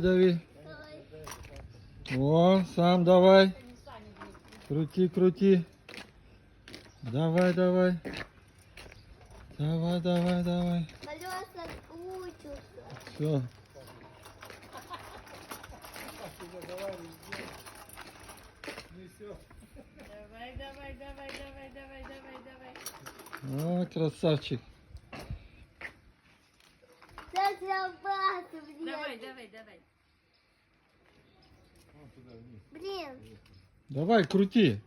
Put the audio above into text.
Дави. О, сам давай. Крути, крути. Давай, давай. Давай, давай, давай. Колеса крутятся. Все. Давай, давай, давай, давай, давай, давай, давай. О, красавчик. Сейчас я брату, блин. Давай, давай, давай. Блин. Давай, крути.